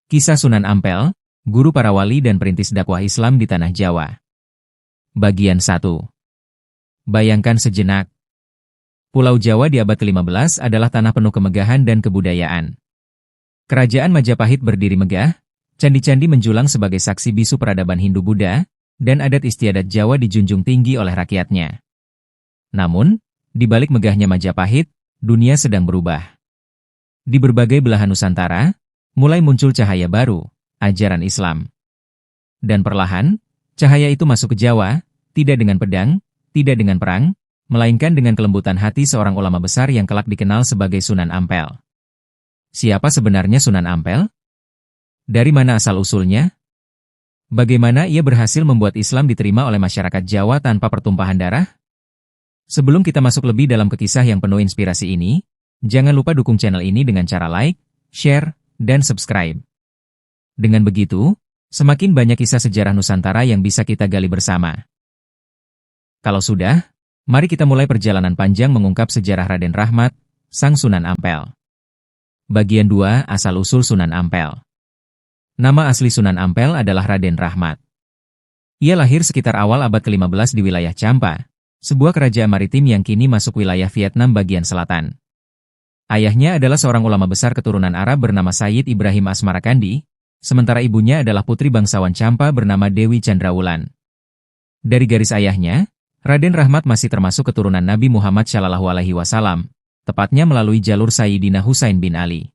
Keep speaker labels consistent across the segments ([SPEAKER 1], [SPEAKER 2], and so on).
[SPEAKER 1] Kisah Sunan Ampel, Guru Para Wali dan Perintis Dakwah Islam di Tanah Jawa. Bagian 1. Bayangkan sejenak. Pulau Jawa di abad ke-15 adalah tanah penuh kemegahan dan kebudayaan. Kerajaan Majapahit berdiri megah, candi-candi menjulang sebagai saksi bisu peradaban Hindu-Buddha, dan adat istiadat Jawa dijunjung tinggi oleh rakyatnya. Namun, di balik megahnya Majapahit, dunia sedang berubah. Di berbagai belahan Nusantara, mulai muncul cahaya baru, ajaran Islam. Dan perlahan, cahaya itu masuk ke Jawa, tidak dengan pedang, tidak dengan perang, melainkan dengan kelembutan hati seorang ulama besar yang kelak dikenal sebagai Sunan Ampel. Siapa sebenarnya Sunan Ampel? Dari mana asal-usulnya? Bagaimana ia berhasil membuat Islam diterima oleh masyarakat Jawa tanpa pertumpahan darah? Sebelum kita masuk lebih dalam ke kisah yang penuh inspirasi ini, jangan lupa dukung channel ini dengan cara like, share, dan subscribe. Dengan begitu, semakin banyak kisah sejarah Nusantara yang bisa kita gali bersama. Kalau sudah, mari kita mulai perjalanan panjang mengungkap sejarah Raden Rahmat, Sang Sunan Ampel. Bagian 2, Asal-usul Sunan Ampel. Nama asli Sunan Ampel adalah Raden Rahmat. Ia lahir sekitar awal abad ke-15 di wilayah Champa, sebuah kerajaan maritim yang kini masuk wilayah Vietnam bagian selatan. Ayahnya adalah seorang ulama besar keturunan Arab bernama Sayyid Ibrahim Asmarakandi, sementara ibunya adalah putri bangsawan Champa bernama Dewi Chandrawulan. Dari garis ayahnya, Raden Rahmat masih termasuk keturunan Nabi Muhammad SAW, tepatnya melalui jalur Sayyidina Husain bin Ali.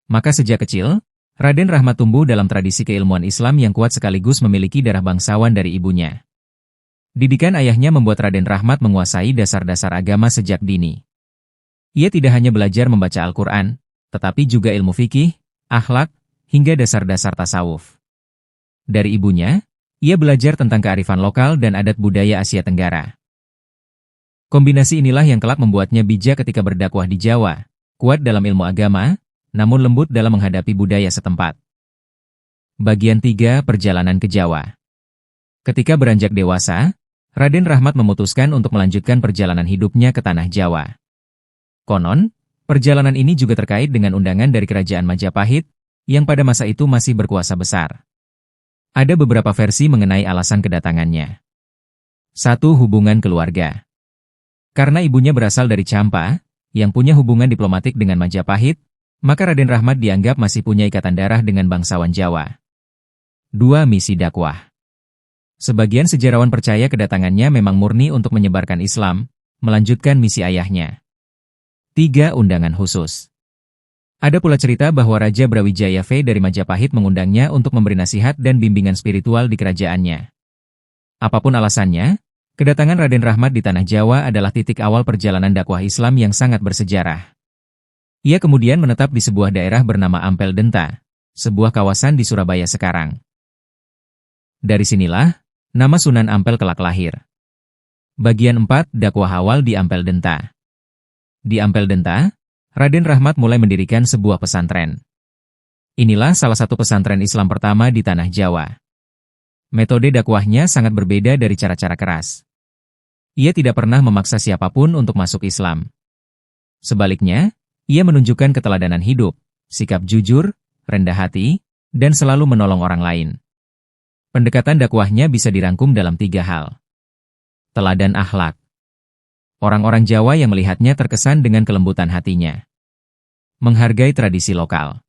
[SPEAKER 1] Maka sejak kecil, Raden Rahmat tumbuh dalam tradisi keilmuan Islam yang kuat sekaligus memiliki darah bangsawan dari ibunya. Didikan ayahnya membuat Raden Rahmat menguasai dasar-dasar agama sejak dini. Ia tidak hanya belajar membaca Al-Quran, tetapi juga ilmu fikih, akhlak, hingga dasar-dasar tasawuf. Dari ibunya, ia belajar tentang kearifan lokal dan adat budaya Asia Tenggara. Kombinasi inilah yang kelak membuatnya bijak ketika berdakwah di Jawa, kuat dalam ilmu agama, namun lembut dalam menghadapi budaya setempat. Bagian 3, Perjalanan ke Jawa. Ketika beranjak dewasa, Raden Rahmat memutuskan untuk melanjutkan perjalanan hidupnya ke Tanah Jawa. Konon, perjalanan ini juga terkait dengan undangan dari Kerajaan Majapahit, yang pada masa itu masih berkuasa besar. Ada beberapa versi mengenai alasan kedatangannya. 1. Hubungan keluarga. Karena ibunya berasal dari Champa, yang punya hubungan diplomatik dengan Majapahit, maka Raden Rahmat dianggap masih punya ikatan darah dengan bangsawan Jawa. 2. Misi dakwah. Sebagian sejarawan percaya kedatangannya memang murni untuk menyebarkan Islam, melanjutkan misi ayahnya. 3. Undangan khusus. Ada pula cerita bahwa Raja Brawijaya V dari Majapahit mengundangnya untuk memberi nasihat dan bimbingan spiritual di kerajaannya. Apapun alasannya, kedatangan Raden Rahmat di Tanah Jawa adalah titik awal perjalanan dakwah Islam yang sangat bersejarah. Ia kemudian menetap di sebuah daerah bernama Ampel Denta, sebuah kawasan di Surabaya sekarang. Dari sinilah, nama Sunan Ampel kelak lahir. Bagian 4, Dakwah awal di Ampel Denta. Di Ampel Denta, Raden Rahmat mulai mendirikan sebuah pesantren. Inilah salah satu pesantren Islam pertama di Tanah Jawa. Metode dakwahnya sangat berbeda dari cara-cara keras. Ia tidak pernah memaksa siapapun untuk masuk Islam. Sebaliknya, ia menunjukkan keteladanan hidup, sikap jujur, rendah hati, dan selalu menolong orang lain. Pendekatan dakwahnya bisa dirangkum dalam 3 hal. Teladan akhlak. Orang-orang Jawa yang melihatnya terkesan dengan kelembutan hatinya. Menghargai tradisi lokal.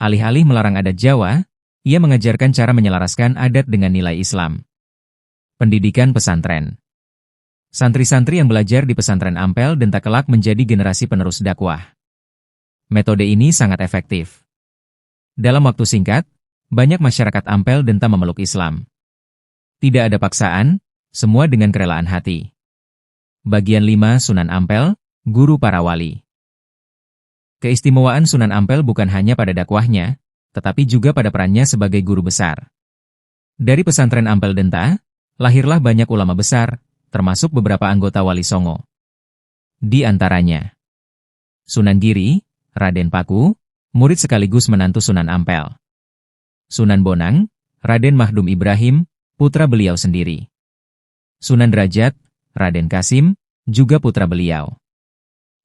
[SPEAKER 1] Alih-alih melarang adat Jawa, ia mengajarkan cara menyelaraskan adat dengan nilai Islam. Pendidikan pesantren. Santri-santri yang belajar di pesantren Ampel Denta kelak menjadi generasi penerus dakwah. Metode ini sangat efektif. Dalam waktu singkat, banyak masyarakat Ampel Denta memeluk Islam. Tidak ada paksaan, semua dengan kerelaan hati. Bagian 5, Sunan Ampel, Guru Para Wali. Keistimewaan Sunan Ampel bukan hanya pada dakwahnya, tetapi juga pada perannya sebagai guru besar. Dari pesantren Ampel Denta, lahirlah banyak ulama besar, termasuk beberapa anggota Wali Songo. Di antaranya, Sunan Giri, Raden Paku, murid sekaligus menantu Sunan Ampel. Sunan Bonang, Raden Mahdum Ibrahim, putra beliau sendiri. Sunan Derajat, Raden Kasim, juga putra beliau.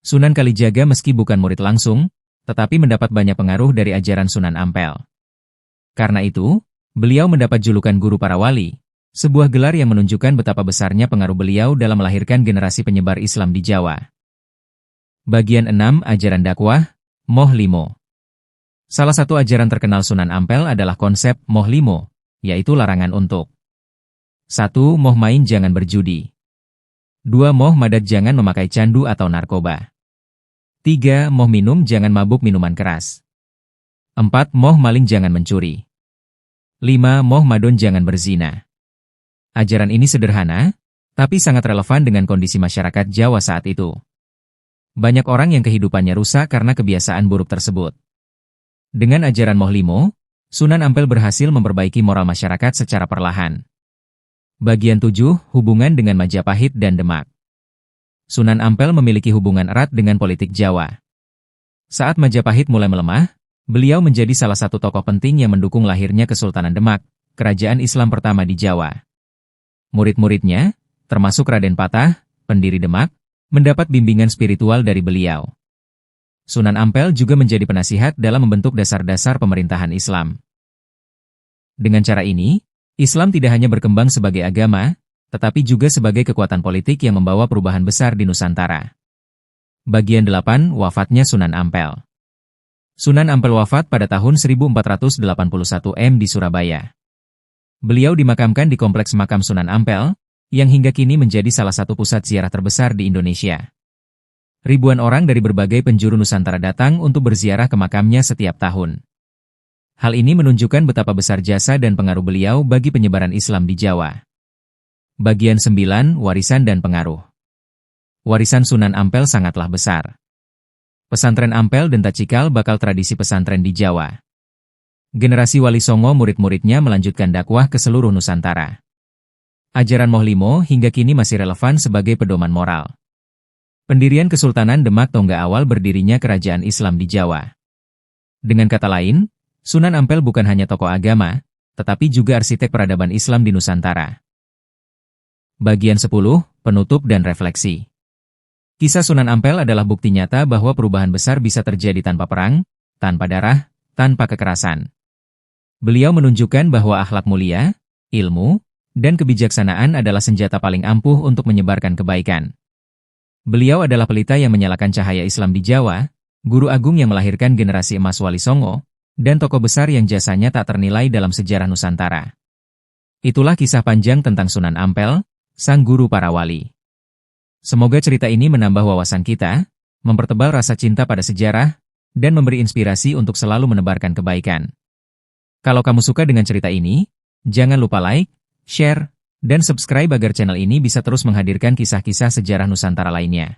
[SPEAKER 1] Sunan Kalijaga meski bukan murid langsung, tetapi mendapat banyak pengaruh dari ajaran Sunan Ampel. Karena itu, beliau mendapat julukan Guru Para Wali, sebuah gelar yang menunjukkan betapa besarnya pengaruh beliau dalam melahirkan generasi penyebar Islam di Jawa. Bagian 6. Ajaran dakwah, Moh Limo. Salah satu ajaran terkenal Sunan Ampel adalah konsep Moh Limo, yaitu larangan untuk 1. Moh main jangan berjudi. 2. Moh madat jangan memakai candu atau narkoba. 3. Moh minum jangan mabuk minuman keras. 4. Moh maling jangan mencuri. 5. Moh madon jangan berzina. Ajaran ini sederhana, tapi sangat relevan dengan kondisi masyarakat Jawa saat itu. Banyak orang yang kehidupannya rusak karena kebiasaan buruk tersebut. Dengan ajaran Moh Limo, Sunan Ampel berhasil memperbaiki moral masyarakat secara perlahan. Bagian 7. Hubungan dengan Majapahit dan Demak. Sunan Ampel memiliki hubungan erat dengan politik Jawa. Saat Majapahit mulai melemah, beliau menjadi salah satu tokoh penting yang mendukung lahirnya Kesultanan Demak, kerajaan Islam pertama di Jawa. Murid-muridnya, termasuk Raden Patah, pendiri Demak, mendapat bimbingan spiritual dari beliau. Sunan Ampel juga menjadi penasihat dalam membentuk dasar-dasar pemerintahan Islam. Dengan cara ini, Islam tidak hanya berkembang sebagai agama, tetapi juga sebagai kekuatan politik yang membawa perubahan besar di Nusantara. Bagian 8. Wafatnya Sunan Ampel. Sunan Ampel wafat pada tahun 1481 M di Surabaya. Beliau dimakamkan di Kompleks Makam Sunan Ampel, yang hingga kini menjadi salah satu pusat ziarah terbesar di Indonesia. Ribuan orang dari berbagai penjuru Nusantara datang untuk berziarah ke makamnya setiap tahun. Hal ini menunjukkan betapa besar jasa dan pengaruh beliau bagi penyebaran Islam di Jawa. Bagian 9. Warisan dan pengaruh. Warisan Sunan Ampel sangatlah besar. Pesantren Ampel dan Tacikal bakal tradisi pesantren di Jawa. Generasi Wali Songo murid-muridnya melanjutkan dakwah ke seluruh Nusantara. Ajaran Moh Limo hingga kini masih relevan sebagai pedoman moral. Pendirian Kesultanan Demak tonggak awal berdirinya kerajaan Islam di Jawa. Dengan kata lain, Sunan Ampel bukan hanya tokoh agama, tetapi juga arsitek peradaban Islam di Nusantara. Bagian 10. Penutup dan refleksi. Kisah Sunan Ampel adalah bukti nyata bahwa perubahan besar bisa terjadi tanpa perang, tanpa darah, tanpa kekerasan. Beliau menunjukkan bahwa akhlak mulia, ilmu, dan kebijaksanaan adalah senjata paling ampuh untuk menyebarkan kebaikan. Beliau adalah pelita yang menyalakan cahaya Islam di Jawa, guru agung yang melahirkan generasi emas Wali Songo, dan tokoh besar yang jasanya tak ternilai dalam sejarah Nusantara. Itulah kisah panjang tentang Sunan Ampel, sang guru para wali. Semoga cerita ini menambah wawasan kita, mempertebal rasa cinta pada sejarah, dan memberi inspirasi untuk selalu menebarkan kebaikan. Kalau kamu suka dengan cerita ini, jangan lupa like, share, dan subscribe agar channel ini bisa terus menghadirkan kisah-kisah sejarah Nusantara lainnya.